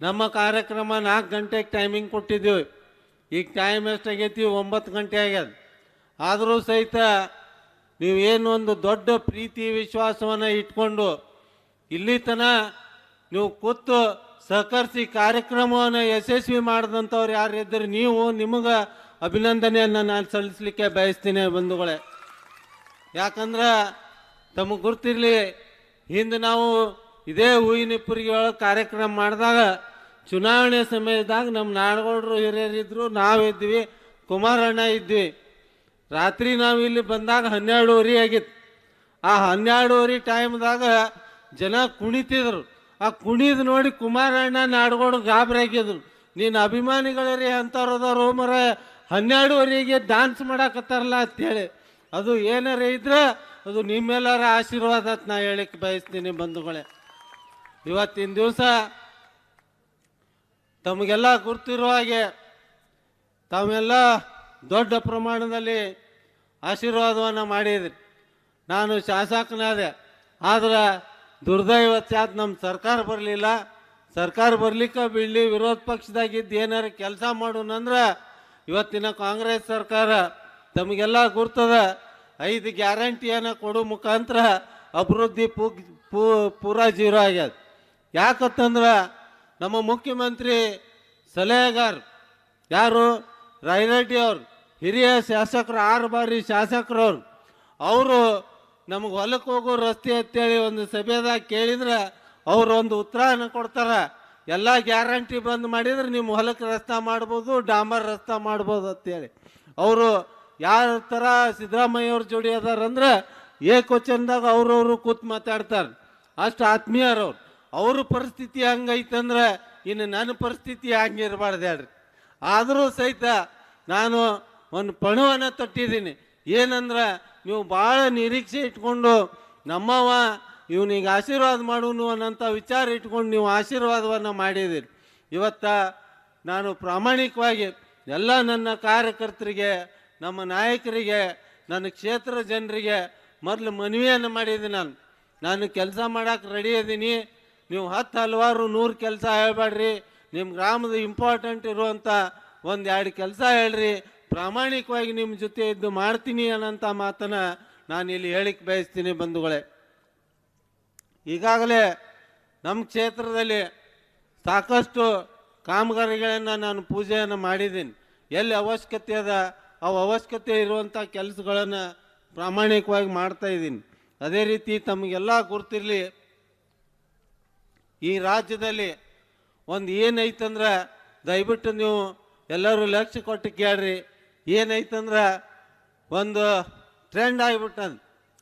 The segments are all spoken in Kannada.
ನಮ್ಮ ಕಾರ್ಯಕ್ರಮ 4 ಗಂಟೆಗೆ ಟೈಮಿಂಗ್ ಕೊಟ್ಟಿದ್ದೀವಿ. ಈಗ ಟೈಮ್ ಎಷ್ಟಾಗೈತಿ? 9 ಗಂಟೆ ಆಗ್ಯದ. ಆದರೂ ಸಹಿತ ನೀವೇನು ಒಂದು ದೊಡ್ಡ ಪ್ರೀತಿ ವಿಶ್ವಾಸವನ್ನು ಇಟ್ಕೊಂಡು ಇಲ್ಲಿ ತನಕ ನೀವು ಕೂತು ಸಹಕರಿಸಿ ಕಾರ್ಯಕ್ರಮವನ್ನು ಯಶಸ್ವಿ ಮಾಡಿದಂಥವ್ರು ಯಾರಿದ್ದರೆ ನೀವು, ನಿಮಗೆ ಅಭಿನಂದನೆಯನ್ನು ನಾನು ಸಲ್ಲಿಸಲಿಕ್ಕೆ ಬಯಸ್ತೀನಿ ಬಂಧುಗಳೇ. ಯಾಕಂದ್ರೆ ತಮಗೆ ಗುರ್ತಿರಲಿ, ಹಿಂದೆ ನಾವು ಇದೇ ಹೂವಿನಿಪ್ಪರಿಗೆ ಒಳಗೆ ಕಾರ್ಯಕ್ರಮ ಮಾಡಿದಾಗ ಚುನಾವಣೆ ಸಮಯದಾಗ ನಮ್ಮ ನಾಡಗೌಡರು ಹಿರಿಯರಿದ್ದರು, ನಾವಿದ್ವಿ, ಕುಮಾರಣ್ಣ ಇದ್ವಿ. ರಾತ್ರಿ ನಾವು ಇಲ್ಲಿ ಬಂದಾಗ 12:30 ಆಗಿತ್ತು. ಆ 12:30 ಟೈಮ್ದಾಗ ಜನ ಕುಣಿತಿದ್ರು. ಆ ಕುಣಿದು ನೋಡಿ ಕುಮಾರಣ್ಣ ನಾಡಗೌಡ ಗಾಬರಿ ಆಗಿದ್ರು. ನೀನು ಅಭಿಮಾನಿಗಳರಿ ಅಂಥವ್ರದವ್ರು ಮರ 12:30ಗೆ ಡ್ಯಾನ್ಸ್ ಮಾಡಾಕತ್ತಾರಲ್ಲ ಅಂತೇಳಿ. ಅದು ಏನಾರ ಇದ್ರೆ ಅದು ನಿಮ್ಮೆಲ್ಲರ ಆಶೀರ್ವಾದ ಅಂತ ನಾ ಹೇಳಿಕ್ಕೆ ಬಯಸ್ತೀನಿ ಬಂಧುಗಳೇ. ಇವತ್ತಿನ ದಿವಸ ತಮಗೆಲ್ಲ ಗುರ್ತಿರುವ ಹಾಗೆ ತಾವೆಲ್ಲ ದೊಡ್ಡ ಪ್ರಮಾಣದಲ್ಲಿ ಆಶೀರ್ವಾದವನ್ನು ಮಾಡಿದ್ರಿ. ನಾನು ಶಾಸಕನಾದೆ, ಆದ್ರೆ ದುರ್ದೈವತ್ಯಾತ್ ನಮ್ಮ ಸರ್ಕಾರ ಬರಲಿಲ್ಲ. ಸರ್ಕಾರ ಬರ್ಲಿಕ್ಕೆ ಬಿಡಲಿ, ವಿರೋಧ ಪಕ್ಷದಾಗಿದ್ದು ಏನಾರ ಕೆಲಸ ಮಾಡೋಣಂದ್ರೆ ಇವತ್ತಿನ ಕಾಂಗ್ರೆಸ್ ಸರ್ಕಾರ ತಮಗೆಲ್ಲ ಗುರ್ತದ 5 ಗ್ಯಾರಂಟಿಯನ್ನು ಕೊಡೋ ಮುಖಾಂತರ ಅಭಿವೃದ್ಧಿ ಪೂರಾ ಜೀರೋ ಆಗ್ಯದ. ಯಾಕಂತಂದ್ರೆ ನಮ್ಮ ಮುಖ್ಯಮಂತ್ರಿ ಸಲಹೆಗಾರ ಯಾರು ರಾಯರೆಡ್ಡಿ ಅವರು, ಹಿರಿಯ ಶಾಸಕರು, 6 ಬಾರಿ ಶಾಸಕರವ್ರು, ಅವರು ನಮಗೆ ಹೊಲಕ್ಕೆ ಹೋಗೋ ರಸ್ತೆ ಅಂತೇಳಿ ಒಂದು ಸಭೆದಾಗ ಕೇಳಿದ್ರೆ ಅವರು ಒಂದು ಉತ್ತರನ ಕೊಡ್ತಾರೆ. ಎಲ್ಲ ಗ್ಯಾರಂಟಿ ಬಂದ್ ಮಾಡಿದ್ರೆ ನಿಮ್ಮ ಹೊಲಕ್ಕೆ ರಸ್ತೆ ಮಾಡ್ಬೋದು, ಡಾಂಬರ್ ರಸ್ತೆ ಮಾಡ್ಬೋದು ಅಂತೇಳಿ. ಅವರು ಯಾವ ಥರ ಸಿದ್ದರಾಮಯ್ಯವ್ರ ಜೋಡಿ ಅದಾರಂದ್ರೆ ಏಕವಚನದಾಗ ಅವ್ರವರು ಕೂತ್ ಮಾತಾಡ್ತಾರೆ. ಅಷ್ಟು ಆತ್ಮೀಯರವ್ರು. ಅವ್ರ ಪರಿಸ್ಥಿತಿ ಹಂಗೈತಂದ್ರೆ ಇನ್ನು ನನ್ನ ಪರಿಸ್ಥಿತಿ ಹಂಗಿರಬಾರ್ದು ಹೇಳ್ರಿ. ಆದರೂ ಸಹಿತ ನಾನು ಒಂದು ಪಣವನ್ನು ತೊಟ್ಟಿದ್ದೀನಿ. ಏನಂದ್ರೆ ನೀವು ಭಾಳ ನಿರೀಕ್ಷೆ ಇಟ್ಕೊಂಡು ನಮ್ಮವ ಇವನಿಗೆ ಆಶೀರ್ವಾದ ಮಾಡೋನು ಅನ್ನೋಂಥ ವಿಚಾರ ಇಟ್ಕೊಂಡು ನೀವು ಆಶೀರ್ವಾದವನ್ನು ಮಾಡಿದ್ದೀರಿ. ಇವತ್ತು ನಾನು ಪ್ರಾಮಾಣಿಕವಾಗಿ ಎಲ್ಲ ನನ್ನ ಕಾರ್ಯಕರ್ತರಿಗೆ, ನಮ್ಮ ನಾಯಕರಿಗೆ, ನನ್ನ ಕ್ಷೇತ್ರ ಜನರಿಗೆ ಮೊದಲು ಮನವಿಯನ್ನು ಮಾಡಿದ್ದೀನಿ. ನಾನು ಕೆಲಸ ಮಾಡೋಕೆ ರೆಡಿ ಇದ್ದೀನಿ. ನೀವು 10 ಹಲವಾರು 100 ಕೆಲಸ ಹೇಳ್ಬೇಡ್ರಿ. ನಿಮ್ಮ ಗ್ರಾಮದ ಇಂಪಾರ್ಟೆಂಟ್ ಇರುವಂಥ 1-2 ಕೆಲಸ ಹೇಳ್ರಿ. ಪ್ರಾಮಾಣಿಕವಾಗಿ ನಿಮ್ಮ ಜೊತೆ ಇದ್ದು ಮಾಡ್ತೀನಿ ಅನ್ನೋಂಥ ಮಾತನ್ನು ನಾನು ಇಲ್ಲಿ ಹೇಳಿಕ್ಕೆ ಬಯಸ್ತೀನಿ ಬಂಧುಗಳೇ. ಈಗಾಗಲೇ ನಮ್ಮ ಕ್ಷೇತ್ರದಲ್ಲಿ ಸಾಕಷ್ಟು ಕಾಮಗಾರಿಗಳನ್ನು ನಾನು ಪೂಜೆಯನ್ನು ಮಾಡಿದ್ದೀನಿ. ಎಲ್ಲಿ ಅವಶ್ಯಕತೆ ಅದ ಅವು ಅವಶ್ಯಕತೆ ಇರುವಂಥ ಕೆಲಸಗಳನ್ನು ಪ್ರಾಮಾಣಿಕವಾಗಿ ಮಾಡ್ತಾಯಿದ್ದೀನಿ. ಅದೇ ರೀತಿ ತಮಗೆಲ್ಲ ಗುರ್ತಿರಲಿ, ಈ ರಾಜ್ಯದಲ್ಲಿ ಒಂದು ಏನೈತಂದ್ರೆ ದಯವಿಟ್ಟು ನೀವು ಎಲ್ಲರೂ ಲಕ್ಷ್ಯ ಕೊಟ್ಟು ಕೇಳ್ರಿ. ಏನೈತಂದ್ರೆ ಒಂದು ಟ್ರೆಂಡ್ ಆಗಿಬಿಟ್ಟದ.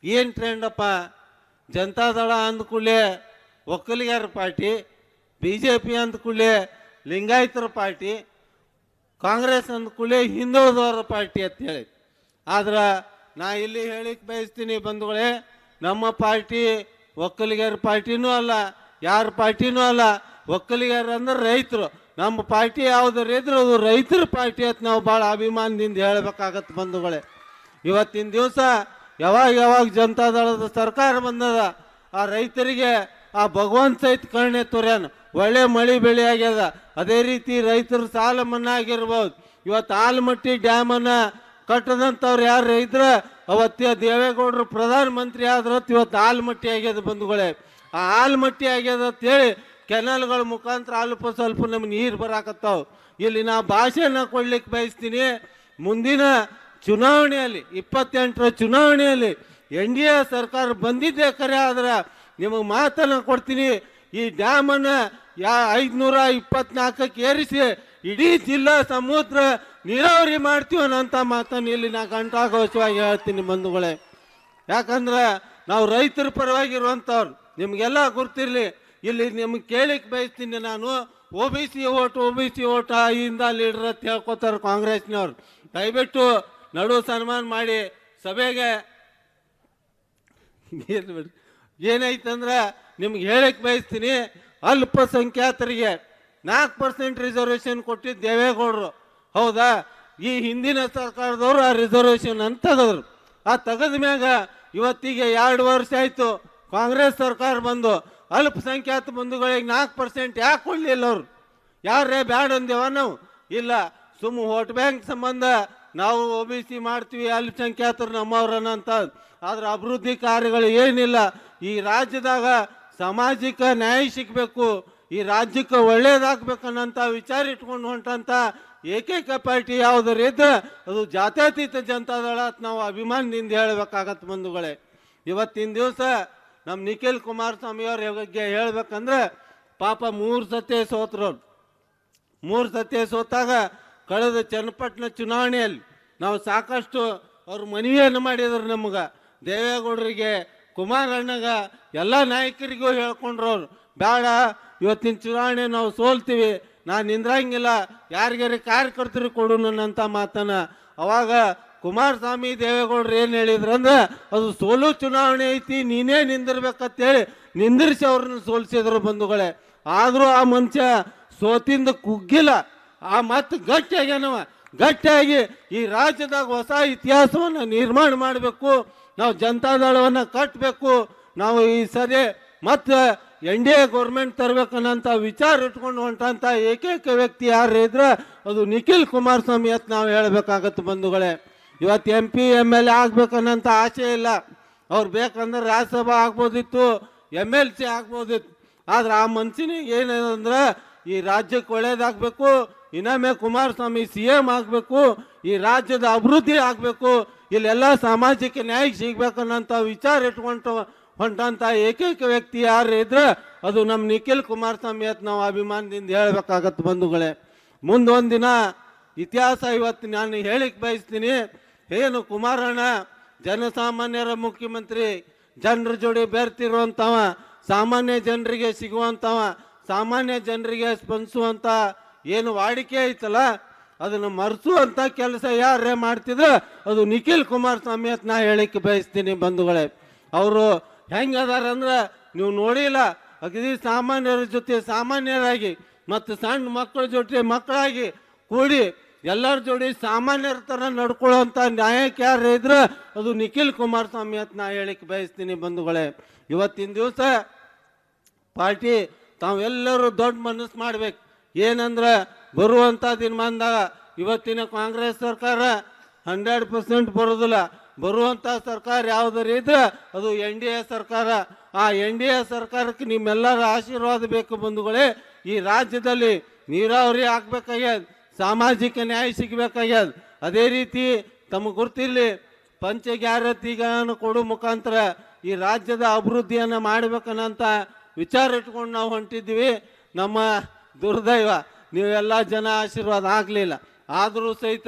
ಏನು ಟ್ರೆಂಡಪ್ಪ? ಜನತಾದಳ ಅಂದ್ಕೂಡಲೇ ಒಕ್ಕಲಿಗರ ಪಾರ್ಟಿ, BJP ಅಂದ್ಕೂಡಲೇ ಲಿಂಗಾಯತರ ಪಾರ್ಟಿ, ಕಾಂಗ್ರೆಸ್ ಅಂದ್ಕೂಡಲೇ ಹಿಂದುಳಿದವರ ಪಾರ್ಟಿ ಅಂತೇಳಿ. ಆದ್ರೆ ನಾ ಇಲ್ಲಿ ಹೇಳಿಕ್ಕೆ ಬಯಸ್ತೀನಿ ಬಂಧುಗಳೇ, ನಮ್ಮ ಪಾರ್ಟಿ ಒಕ್ಕಲಿಗರ ಪಾರ್ಟಿನೂ ಅಲ್ಲ, ಯಾರ ಪಾರ್ಟಿನೂ ಅಲ್ಲ. ಒಕ್ಕಲಿಗರ ಅಂದ್ರೆ ರೈತರು. ನಮ್ಮ ಪಾರ್ಟಿ ಯಾವುದಾರು ಇದ್ರೆ ಅದು ರೈತರ ಪಾರ್ಟಿ ಅಂತ ನಾವು ಭಾಳ ಅಭಿಮಾನದಿಂದ ಹೇಳಬೇಕಾಗತ್ತೆ ಬಂಧುಗಳೇ. ಇವತ್ತಿನ ದಿವಸ ಯಾವಾಗ ಜನತಾದಳದ ಸರ್ಕಾರ ಬಂದದ, ಆ ರೈತರಿಗೆ ಆ ಭಗವಂತ ಸಹಿತ ಕರುಣೆ ತೋರ್ಯಾನ. ಒಳ್ಳೆ ಮಳೆ ಬೆಳೆ ಆಗ್ಯದ. ಅದೇ ರೀತಿ ರೈತರು ಸಾಲ ಮನ್ನಾ ಆಗಿರ್ಬೋದು. ಇವತ್ತು ಆಲಮಟ್ಟಿ ಡ್ಯಾಮನ್ನು ಕಟ್ಟದಂಥವ್ರು ಯಾರು ಇದ್ರೆ ಅವತ್ತು ದೇವೇಗೌಡರು ಪ್ರಧಾನಮಂತ್ರಿ ಆದ್ರೆ ಇವತ್ತು ಆಲಮಟ್ಟಿ ಆಗ್ಯದ ಬಂಧುಗಳೇ. ಆ ಆಲಮಟ್ಟಿ ಆಗ್ಯದ ಅಂತೇಳಿ ಕೆನಲ್ಗಳ ಮುಖಾಂತರ ಅಲ್ಪ ಸ್ವಲ್ಪ ನಮ್ಗೆ ನೀರು ಬರಾಕತ್ತಾವ. ಇಲ್ಲಿ ನಾ ಭಾಷೆನ ಕೊಡ್ಲಿಕ್ಕೆ ಬಯಸ್ತೀನಿ. ಮುಂದಿನ ಚುನಾವಣೆಯಲ್ಲಿ 28ರ ಚುನಾವಣೆಯಲ್ಲಿ NDA ಸರ್ಕಾರ ಬಂದಿದ್ದೇ ಖರೆ ಆದ್ರೆ ನಿಮಗೆ ಮಾತನ್ನು ಕೊಡ್ತೀನಿ. ಈ ಡ್ಯಾಮನ್ನು 524ಕ್ಕೆ ಏರಿಸಿ ಇಡೀ ಜಿಲ್ಲಾ ಸಮುದ್ರ ನೀರಾವರಿ ಮಾಡ್ತೀವಿ ಅನ್ನೋಂಥ ಮಾತನ್ನು ಇಲ್ಲಿ ನಾ ಘಂಟಾಘೋಷವಾಗಿ ಹೇಳ್ತೀನಿ ಬಂಧುಗಳೇ. ಯಾಕಂದ್ರೆ ನಾವು ರೈತರ ಪರವಾಗಿರುವಂಥವ್ರು. ನಿಮಗೆಲ್ಲ ಗುರ್ತಿರಲಿ. ಇಲ್ಲಿ ನಿಮ್ಗೆ ಕೇಳಿಕ್ಕೆ ಬಯಸ್ತೀನಿ ನಾನು, OBC ಓಟ್ ಇಂದ ಲೀಡರ್ ಅಂತ ಹೇಳ್ಕೊತಾರೆ ಕಾಂಗ್ರೆಸ್ನವ್ರು. ದಯವಿಟ್ಟು ನಡು ಸನ್ಮಾನ ಮಾಡಿ ಸಭೆಗೆ ಏನೈತಂದ್ರೆ ನಿಮ್ಗೆ ಹೇಳಕ್ಕೆ ಬಯಸ್ತೀನಿ. ಅಲ್ಪಸಂಖ್ಯಾತರಿಗೆ 4% ರಿಸರ್ವೇಷನ್ ಕೊಟ್ಟಿದ್ದು ದೇವೇಗೌಡರು, ಹೌದಾ? ಈ ಹಿಂದಿನ ಸರ್ಕಾರದವರು ಆ ರಿಸರ್ವೇಷನ್ ಅಂತ ತೆಗೆದ್ರು. ಆ ತೆಗೆದ ಮ್ಯಾಗ ಇವತ್ತಿಗೆ 2 ವರ್ಷ ಆಯಿತು ಕಾಂಗ್ರೆಸ್ ಸರ್ಕಾರ ಬಂದು. ಅಲ್ಪಸಂಖ್ಯಾತ ಬಂಧುಗಳಿಗೆ 4% ಯಾಕೆ ಕೊಡಲಿಲ್ಲ ಅವರು? ಯಾರೇ ಬ್ಯಾಡ ಅಂದೇವ ನಾವು? ಇಲ್ಲ, ಸುಮ್ಮ ವೋಟ್ ಬ್ಯಾಂಕ್ ಸಂಬಂಧ ನಾವು OBC ಮಾಡ್ತೀವಿ, ಅಲ್ಪಸಂಖ್ಯಾತರು ನಮ್ಮವ್ರನ್ನ ಅಂತ. ಆದ್ರೆ ಅಭಿವೃದ್ಧಿ ಕಾರ್ಯಗಳು ಏನಿಲ್ಲ. ಈ ರಾಜ್ಯದಾಗ ಸಾಮಾಜಿಕ ನ್ಯಾಯ ಸಿಗಬೇಕು, ಈ ರಾಜ್ಯಕ್ಕೆ ಒಳ್ಳೇದಾಗಬೇಕನ್ನಂಥ ವಿಚಾರ ಇಟ್ಕೊಂಡು ಹೊಂಟಂತ ಏಕೈಕ ಪಾರ್ಟಿ ಯಾವುದರ ಇದ್ರೆ ಅದು ಜಾತ್ಯತೀತ ಜನತಾದಳ ಅಂತ ನಾವು ಅಭಿಮಾನದಿಂದ ಹೇಳಬೇಕಾಗತ್ತೆ ಬಂಧುಗಳೇ. ಇವತ್ತಿನ ದಿವಸ ನಮ್ಮ ನಿಖಿಲ್ ಕುಮಾರಸ್ವಾಮಿ ಅವ್ರ ಬಗ್ಗೆ ಹೇಳ್ಬೇಕಂದ್ರೆ ಪಾಪ 3 ಸತಿ ಸೋತ್ರವ್ರು. 3 ಸತಿ ಸೋತಾಗ ಕಳೆದ ಚನ್ನಪಟ್ಟಣ ಚುನಾವಣೆಯಲ್ಲಿ ನಾವು ಸಾಕಷ್ಟು ಅವ್ರ ಮನವಿಯನ್ನು ಮಾಡಿದ್ರು. ನಮ್ಗೆ ದೇವೇಗೌಡರಿಗೆ, ಕುಮಾರಣ್ಣಗ, ಎಲ್ಲ ನಾಯಕರಿಗೂ ಹೇಳ್ಕೊಂಡ್ರು ಅವ್ರು, ಬೇಡ ಇವತ್ತಿನ ಚುನಾವಣೆ ನಾವು ಸೋಲ್ತೀವಿ, ನಾನು ನಿಂದ್ರಂಗಿಲ್ಲ, ಯಾರಿಗಾರಿ ಕಾರ್ಯಕರ್ತರಿಗೆ ಕೊಡೋಣಂತ ಮಾತನ್ನ. ಅವಾಗ ಕುಮಾರಸ್ವಾಮಿ ದೇವೇಗೌಡರು ಏನು ಹೇಳಿದ್ರಂದ್ರೆ, ಅದು ಸೋಲು ಚುನಾವಣೆ ಐತಿ, ನೀನೇ ನಿಂದಿರ್ಬೇಕಂತೇಳಿ ನಿಂದಿರಿಸಿ ಅವ್ರನ್ನ ಸೋಲಿಸಿದ್ರು ಬಂಧುಗಳೇ. ಆದರೂ ಆ ಮನುಷ್ಯ ಸೋತಿಂದ ಕುಗ್ಗಿಲ್ಲ, ಆ ಮತ್ತೆ ಗಟ್ಟಿಯಾಗ್ಯಾನವ. ಗಟ್ಟಿಯಾಗಿ ಈ ರಾಜ್ಯದಾಗ ಹೊಸ ಇತಿಹಾಸವನ್ನು ನಿರ್ಮಾಣ ಮಾಡಬೇಕು, ನಾವು ಜನತಾದಳವನ್ನು ಕಟ್ಟಬೇಕು, ನಾವು ಈ ಸರಿ ಮತ್ತೆ NDA ಗೌರ್ಮೆಂಟ್ ತರಬೇಕನ್ನಂಥ ವಿಚಾರ ಇಟ್ಕೊಂಡು ಹೊಂಟಂಥ ಏಕೈಕ ವ್ಯಕ್ತಿ ಯಾರು ಇದ್ರೆ ಅದು ನಿಖಿಲ್ ಕುಮಾರಸ್ವಾಮಿ ಅಂತ ನಾವು ಹೇಳಬೇಕಾಗತ್ತೆ ಬಂಧುಗಳೇ. ಇವತ್ತು MP MLA ಆಗ್ಬೇಕನ್ನಂಥ ಆಸೆ ಇಲ್ಲ. ಅವ್ರು ಬೇಕಂದ್ರೆ ರಾಜ್ಯಸಭಾ ಆಗ್ಬೋದಿತ್ತು, MLC ಆಗ್ಬೋದಿತ್ತು. ಆದ್ರೆ ಆ ಮನುಷ್ಯನಿಗೆ ಏನಂದ್ರೆ ಈ ರಾಜ್ಯಕ್ಕೆ ಒಳ್ಳೇದಾಗಬೇಕು, ಇನ್ನೊಮ್ಮೆ ಕುಮಾರಸ್ವಾಮಿ CM ಆಗಬೇಕು, ಈ ರಾಜ್ಯದ ಅಭಿವೃದ್ಧಿ ಆಗಬೇಕು, ಇಲ್ಲೆಲ್ಲ ಸಾಮಾಜಿಕ ನ್ಯಾಯ ಸಿಗ್ಬೇಕನ್ನಂಥ ವಿಚಾರ ಇಟ್ಕೊಂಡು ಹೊಂಟಂಥ ಏಕೈಕ ವ್ಯಕ್ತಿ ಯಾರು ಇದ್ರೆ ಅದು ನಮ್ಮ ನಿಖಿಲ್ ಕುಮಾರಸ್ವಾಮಿ ಅಂತ ನಾವು ಅಭಿಮಾನದಿಂದ ಹೇಳಬೇಕಾಗತ್ತೆ ಬಂಧುಗಳೇ. ಮುಂದೊಂದು ದಿನ ಇತಿಹಾಸ ಇವತ್ತು ನಾನು ಹೇಳಿಕ್ಕೆ ಬಯಸ್ತೀನಿ. ಏನು ಕುಮಾರಣ್ಣ ಜನಸಾಮಾನ್ಯರ ಮುಖ್ಯಮಂತ್ರಿ, ಜನರ ಜೋಡಿ ಬೆರ್ತಿರುವಂಥವ, ಸಾಮಾನ್ಯ ಜನರಿಗೆ ಸಿಗುವಂಥವ, ಸಾಮಾನ್ಯ ಜನರಿಗೆ ಸ್ಪಂದಿಸುವಂಥ ಏನು ವಾಡಿಕೆ ಐತಲ್ಲ ಅದನ್ನು ಮರೆಸುವಂಥ ಕೆಲಸ ಯಾರೇ ಮಾಡ್ತಿದ್ರೆ ಅದು ನಿಖಿಲ್ ಕುಮಾರಸ್ವಾಮಿ ಅಂತ ನಾ ಹೇಳಿಕ್ಕೆ ಬಯಸ್ತೀನಿ ಬಂಧುಗಳೇ. ಅವರು ಹೆಂಗದಾರಂದ್ರೆ ನೀವು ನೋಡಿಲ್ಲ, ಅಗದಿ ಸಾಮಾನ್ಯರ ಜೊತೆ ಸಾಮಾನ್ಯರಾಗಿ ಮತ್ತು ಸಣ್ಣ ಮಕ್ಕಳ ಜೊತೆ ಮಕ್ಕಳಾಗಿ ಕೂಡಿ ಎಲ್ಲರ ಜೋಡಿ ಸಾಮಾನ್ಯರ ಥರ ನಡ್ಕೊಳ್ಳೋವಂಥ ನ್ಯಾಯಕ್ಕೆ ಯಾರು ಇದ್ರೆ ಅದು ನಿಖಿಲ್ ಕುಮಾರಸ್ವಾಮಿ ಅಂತ ನಾ ಹೇಳಿಕ್ಕೆ ಬಯಸ್ತೀನಿ ಬಂಧುಗಳೇ. ಇವತ್ತಿನ ದಿವಸ ಪಾರ್ಟಿ ತಾವೆಲ್ಲರೂ ದೊಡ್ಡ ಮನಸ್ಸು ಮಾಡ್ಬೇಕು. ಏನಂದ್ರೆ ಬರುವಂಥ ದಿನಮಾನದಾಗ ಇವತ್ತಿನ ಕಾಂಗ್ರೆಸ್ ಸರ್ಕಾರ 100% ಬರೋದಿಲ್ಲ. ಬರುವಂಥ ಸರ್ಕಾರ ಯಾವುದರ ಇದ್ರೆ ಅದು NDA ಸರ್ಕಾರ. ಆ NDA ಸರ್ಕಾರಕ್ಕೆ ನಿಮ್ಮೆಲ್ಲರ ಆಶೀರ್ವಾದ ಬೇಕು ಬಂಧುಗಳೇ. ಈ ರಾಜ್ಯದಲ್ಲಿ ನೀರಾವರಿ ಆಗ್ಬೇಕಾಗ್ಯದ, ಸಾಮಾಜಿಕ ನ್ಯಾಯ ಸಿಗಬೇಕಾಗ್ಯದ. ಅದೇ ರೀತಿ ತಮಗೆ ಗೊತ್ತಿರಲಿ, ಪಂಚ ಗ್ಯಾರಂಟಿಗಳನ್ನು ಕೊಡೋ ಮುಖಾಂತರ ಈ ರಾಜ್ಯದ ಅಭಿವೃದ್ಧಿಯನ್ನು ಮಾಡಬೇಕನ್ನಂಥ ವಿಚಾರ ಇಟ್ಕೊಂಡು ನಾವು ಹೊಂಟಿದ್ವಿ. ನಮ್ಮ ದುರ್ದೈವ ನೀವೆಲ್ಲ ಜನ ಆಶೀರ್ವಾದ ಆಗಲಿಲ್ಲ. ಆದರೂ ಸಹಿತ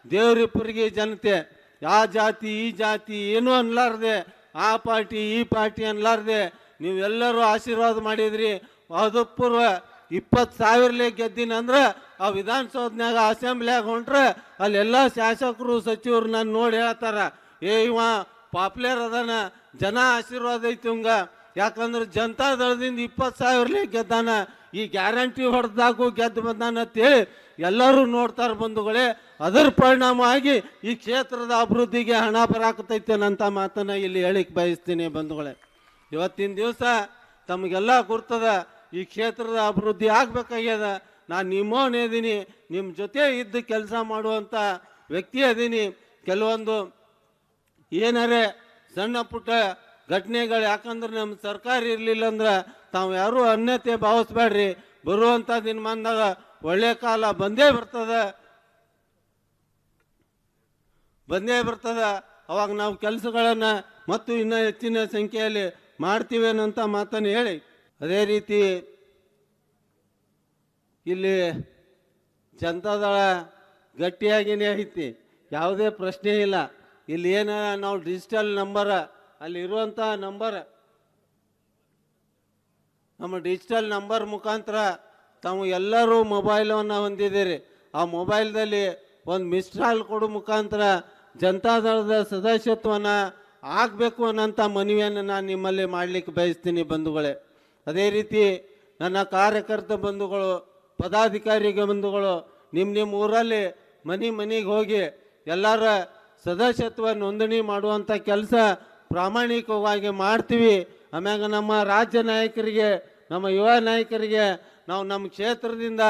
ದೇವರಿಬ್ಬರಿಗೆ ಜನತೆ ಆ ಜಾತಿ ಈ ಜಾತಿ ಏನೂ ಅನ್ಲಾರ್ದೆ, ಆ ಪಾರ್ಟಿ ಈ ಪಾರ್ಟಿ ಅನ್ಲಾರ್ದೆ ನೀವೆಲ್ಲರೂ ಆಶೀರ್ವಾದ ಮಾಡಿದ್ರಿ. ಪೂರ್ವ 20,000 ಗೆದ್ದಿನಂದ್ರೆ ಆ ವಿಧಾನಸೌಧನ್ಯಾಗ ಅಸೆಂಬ್ಲಿಯಾಗ ಹೊಂಟ್ರೆ ಅಲ್ಲೆಲ್ಲ ಶಾಸಕರು ಸಚಿವರು ನಾನು ನೋಡಿ ಹೇಳ್ತಾರ, ಇವ ಪಾಪ್ಯುಲರ್ ಅದಾನ, ಜನ ಆಶೀರ್ವಾದ ಐತಿ ಇವಂಗ, ಯಾಕಂದ್ರೆ ಜನತಾದಳದಿಂದ 20,000 ಗೆದ್ದಾನ, ಈ ಗ್ಯಾರಂಟಿ ಹೊಡೆದಾಗೂ ಗೆದ್ದು ಬಂದಾನ ಅಂತೇಳಿ ಎಲ್ಲರೂ ನೋಡ್ತಾರೆ ಬಂಧುಗಳೇ. ಅದರ ಪರಿಣಾಮವಾಗಿ ಈ ಕ್ಷೇತ್ರದ ಅಭಿವೃದ್ಧಿಗೆ ಹಣ ಬರಾಕತೈತೇನಂತ ಮಾತನ್ನ ಇಲ್ಲಿ ಹೇಳಿಕ್ಕೆ ಬಯಸ್ತೀನಿ ಬಂಧುಗಳೇ. ಇವತ್ತಿನ ದಿವಸ ತಮಗೆಲ್ಲ ಗುರ್ತದ ಈ ಕ್ಷೇತ್ರದ ಅಭಿವೃದ್ಧಿ ಆಗ್ಬೇಕಾಗ್ಯದ. ನಾನು ನಿಮ್ಮವನೇ ಇದೀನಿ, ನಿಮ್ಮ ಜೊತೆ ಇದ್ದು ಕೆಲಸ ಮಾಡುವಂಥ ವ್ಯಕ್ತಿ ಅದೀನಿ. ಕೆಲವೊಂದು ಏನಾರೇ ಸಣ್ಣ ಪುಟ್ಟ ಘಟನೆಗಳು, ಯಾಕಂದ್ರೆ ನಮ್ಮ ಸರ್ಕಾರ ಇರಲಿಲ್ಲ ಅಂದ್ರೆ ತಾವು ಯಾರೂ ಅನ್ಯತೆ ಭಾವಿಸ್ಬೇಡ್ರಿ. ಬರುವಂಥ ದಿನಮಾನದಾಗ ಒಳ್ಳೆ ಕಾಲ ಬಂದೇ ಬರ್ತದ. ಅವಾಗ ನಾವು ಕೆಲಸಗಳನ್ನು ಮತ್ತು ಇನ್ನೂ ಹೆಚ್ಚಿನ ಸಂಖ್ಯೆಯಲ್ಲಿ ಮಾಡ್ತೀವಿ ಅನ್ನೋಂಥ ಮಾತನ್ನು ಹೇಳಿ, ಅದೇ ರೀತಿ ಇಲ್ಲಿ ಜನತಾದಳ ಗಟ್ಟಿಯಾಗಿನೇ ಐತಿ, ಯಾವುದೇ ಪ್ರಶ್ನೆ ಇಲ್ಲ. ಇಲ್ಲಿ ಏನ ನಾವು ಡಿಜಿಟಲ್ ನಂಬರ, ಅಲ್ಲಿರುವಂಥ ನಂಬರ್, ನಮ್ಮ ಡಿಜಿಟಲ್ ನಂಬರ್ ಮುಖಾಂತರ ತಾವು ಎಲ್ಲರೂ ಮೊಬೈಲನ್ನು ಹೊಂದಿದ್ದೀರಿ. ಆ ಮೊಬೈಲ್ದಲ್ಲಿ ಒಂದು ಮಿಸ್ಡ್ ಕಾಲ್ ಕೊಡೋ ಮುಖಾಂತರ ಜನತಾದಳದ ಸದಸ್ಯತ್ವವನ್ನು ಆಗಬೇಕು ಅನ್ನೋಂಥ ಮನವಿಯನ್ನು ನಾನು ನಿಮ್ಮಲ್ಲಿ ಮಾಡಲಿಕ್ಕೆ ಬಯಸ್ತೀನಿ ಬಂಧುಗಳೇ. ಅದೇ ರೀತಿ ನನ್ನ ಕಾರ್ಯಕರ್ತ ಬಂಧುಗಳು, ಪದಾಧಿಕಾರಿ ಬಂಧುಗಳು, ನಿಮ್ಮ ಊರಲ್ಲಿ ಮನೆಗೆ ಹೋಗಿ ಎಲ್ಲರ ಸದಸ್ಯತ್ವ ನೋಂದಣಿ ಮಾಡುವಂಥ ಕೆಲಸ ಪ್ರಾಮಾಣಿಕವಾಗಿ ಮಾಡ್ತೀವಿ. ಆಮ್ಯಾಗ ನಮ್ಮ ರಾಜ್ಯ ನಾಯಕರಿಗೆ, ನಮ್ಮ ಯುವ ನಾಯಕರಿಗೆ ನಾವು ನಮ್ಮ ಕ್ಷೇತ್ರದಿಂದ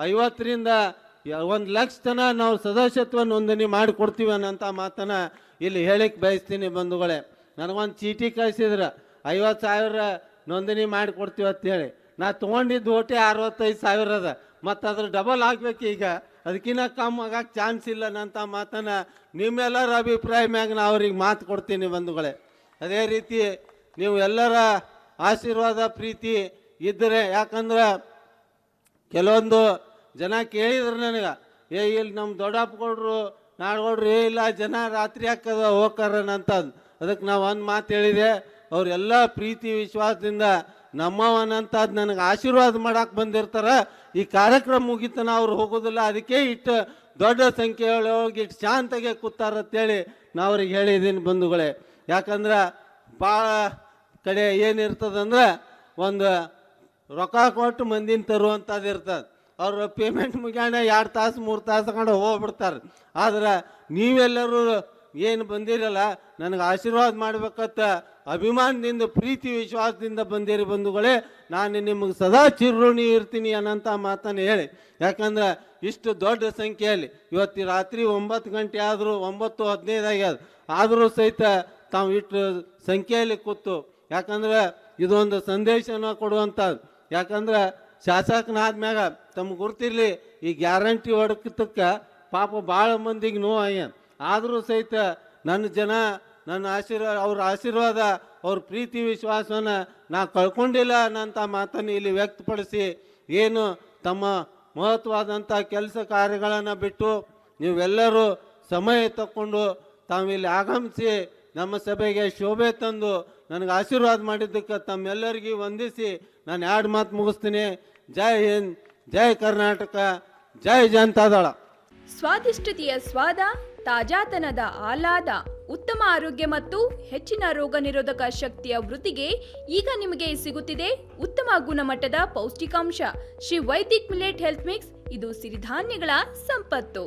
50ರಿಂದ 1,00,000 ತನ ನಾವು ಸದಸ್ಯತ್ವ ನೋಂದಣಿ ಮಾಡಿಕೊಡ್ತೀವಿ ಅನ್ನೋಂಥ ಮಾತನ್ನು ಇಲ್ಲಿ ಹೇಳಿಕ್ಕೆ ಬಯಸ್ತೀನಿ ಬಂಧುಗಳೇ. ನನಗೊಂದು ಚೀಟಿ ಕಳಿಸಿದ್ರೆ 50,000 ನೋಂದಣಿ ಮಾಡಿಕೊಡ್ತೀವಿ ಅಂತೇಳಿ. ನಾ ತೊಗೊಂಡಿದ್ದು ಓಟೆ 65,000 ಅದ, ಮತ್ತು ಅದ್ರ ಡಬಲ್ ಆಗಬೇಕು. ಈಗ ಅದಕ್ಕಿಂತ ಕಮ್ಮಿ ಆಗಕ್ಕೆ ಚಾನ್ಸ್ ಇಲ್ಲ ಅನ್ನೋಂಥ ಮಾತನ್ನು ನಿಮ್ಮೆಲ್ಲರ ಅಭಿಪ್ರಾಯ ಮ್ಯಾಗ ನಾ ಅವ್ರಿಗೆ ಮಾತು ಕೊಡ್ತೀನಿ ಬಂಧುಗಳೇ. ಅದೇ ರೀತಿ ನೀವು ಎಲ್ಲರ ಆಶೀರ್ವಾದ ಪ್ರೀತಿ ಇದ್ದರೆ, ಯಾಕಂದ್ರೆ ಕೆಲವೊಂದು ಜನ ಕೇಳಿದ್ರು ನನಗೆ, ಇಲ್ಲಿ ನಮ್ಮ ದೊಡ್ಡಪ್ಪಗೌಡ್ರು ನಾಡಗೌಡ್ರು ಇಲ್ಲ ಜನ ರಾತ್ರಿ ಹಾಕದ ಹೋಗ್ತಾರನಂತಂದು. ಅದಕ್ಕೆ ನಾವು ಒಂದು ಮಾತು ಹೇಳಿದೆ, ಅವರೆಲ್ಲ ಪ್ರೀತಿ ವಿಶ್ವಾಸದಿಂದ ನಮ್ಮವನಂತದ್ದು ನನಗೆ ಆಶೀರ್ವಾದ ಮಾಡಕ್ಕೆ ಬಂದಿರ್ತಾರೆ. ಈ ಕಾರ್ಯಕ್ರಮ ಮುಗಿತನ ಅವ್ರು ಹೋಗೋದಿಲ್ಲ, ಅದಕ್ಕೆ ಇಟ್ಟು ದೊಡ್ಡ ಸಂಖ್ಯೆಯೊಳಗೆ ಇಟ್ಟು ಶಾಂತಗೆ ಕೂತಾರಂತೇಳಿ ನಾ ಅವ್ರಿಗೆ ಹೇಳಿದ್ದೀನಿ ಬಂಧುಗಳೇ. ಯಾಕಂದ್ರೆ ಭಾಳ ಕಡೆ ಏನಿರ್ತದಂದ್ರೆ ಒಂದು ರೊಕ್ಕ ಕೊಟ್ಟು ಮಂದಿನ ತರುವಂಥದ್ದು ಇರ್ತದೆ. ಅವ್ರ ಪೇಮೆಂಟ್ ಮುಗ್ಯಾಣ 2 ತಾಸು 3 ತಾಸು ತಗೊಂಡು ಹೋಗ್ಬಿಡ್ತಾರೆ. ಆದ್ರೆ ನೀವೆಲ್ಲರೂ ಏನು ಬಂದಿರಲ್ಲ, ನನಗೆ ಆಶೀರ್ವಾದ ಮಾಡ್ಬೇಕಂತ ಅಭಿಮಾನದಿಂದ ಪ್ರೀತಿ ವಿಶ್ವಾಸದಿಂದ ಬಂದಿರಿ ಬಂಧುಗಳೇ. ನಾನು ನಿಮಗೆ ಸದಾ ಚಿರಋಣಿ ಇರ್ತೀನಿ ಅನ್ನೋಂಥ ಮಾತನ್ನು ಹೇಳಿ, ಯಾಕಂದ್ರೆ ಇಷ್ಟು ದೊಡ್ಡ ಸಂಖ್ಯೆಯಲ್ಲಿ ಇವತ್ತು ರಾತ್ರಿ 9 ಗಂಟೆ ಆದರೂ 9:15 ಆಗ್ಯದ, ಆದರೂ ಸಹಿತ ತಾವು ಇಷ್ಟು ಸಂಖ್ಯೆಯಲ್ಲಿ ಕೂತು, ಯಾಕಂದ್ರೆ ಇದೊಂದು ಸಂದೇಶನ ಕೊಡುವಂಥದ್ದು. ಯಾಕಂದ್ರೆ ಶಾಸಕನಾದ್ಮ್ಯಾಗ ತಮ್ಗೆ ಗುರ್ತಿರ್ಲಿ, ಈ ಗ್ಯಾರಂಟಿ ಹೊಡಕತ್ತಕ್ಕೆ ಪಾಪ ಭಾಳ ಮಂದಿಗೆ ನೋವು ಆಗ್ಯದ. ಆದರೂ ಸಹಿತ ನನ್ನ ಜನ ನನ್ನ ಅವ್ರ ಆಶೀರ್ವಾದ ಅವ್ರ ಪ್ರೀತಿ ವಿಶ್ವಾಸವನ್ನು ನಾ ಕಳ್ಕೊಂಡಿಲ್ಲ ಅನ್ನೋಂಥ ಮಾತನ್ನು ಇಲ್ಲಿ ವ್ಯಕ್ತಪಡಿಸಿ, ಏನು ತಮ್ಮ ಮಹತ್ವವಾದಂಥ ಕೆಲಸ ಕಾರ್ಯಗಳನ್ನು ಬಿಟ್ಟು ನೀವೆಲ್ಲರೂ ಸಮಯ ತಕ್ಕೊಂಡು ತಾವಿಲ್ಲಿ ಆಗಮಿಸಿ ನಮ್ಮ ಸಭೆಗೆ ಶೋಭೆ ತಂದು ನನಗೆ ಆಶೀರ್ವಾದ ಮಾಡಿದ್ದಕ್ಕೆ ತಮ್ಮೆಲ್ಲರಿಗೂ ವಂದಿಸಿ ನಾನು 2 ಮಾತು ಮುಗಿಸ್ತೀನಿ. ಜೈ ಹಿಂದ್, ಜೈ ಕರ್ನಾಟಕ, ಜೈ ಜನತಾದಳ. ಸ್ವಾದಿಷ್ಟತೆಯ ಸ್ವಾದ, ತಾಜಾತನದ ಆಹ್ಲಾದ, ಉತ್ತಮ ಆರೋಗ್ಯ ಮತ್ತು ಹೆಚ್ಚಿನ ರೋಗ ನಿರೋಧಕ ಶಕ್ತಿಯ ವೃದ್ಧಿಗೆ ಈಗ ನಿಮಗೆ ಸಿಗುತ್ತಿದೆ ಉತ್ತಮ ಗುಣಮಟ್ಟದ ಪೌಷ್ಟಿಕಾಂಶ Shri Vaidik millet health mix. ಇದು ಸಿರಿಧಾನ್ಯಗಳ ಸಂಪತ್ತು.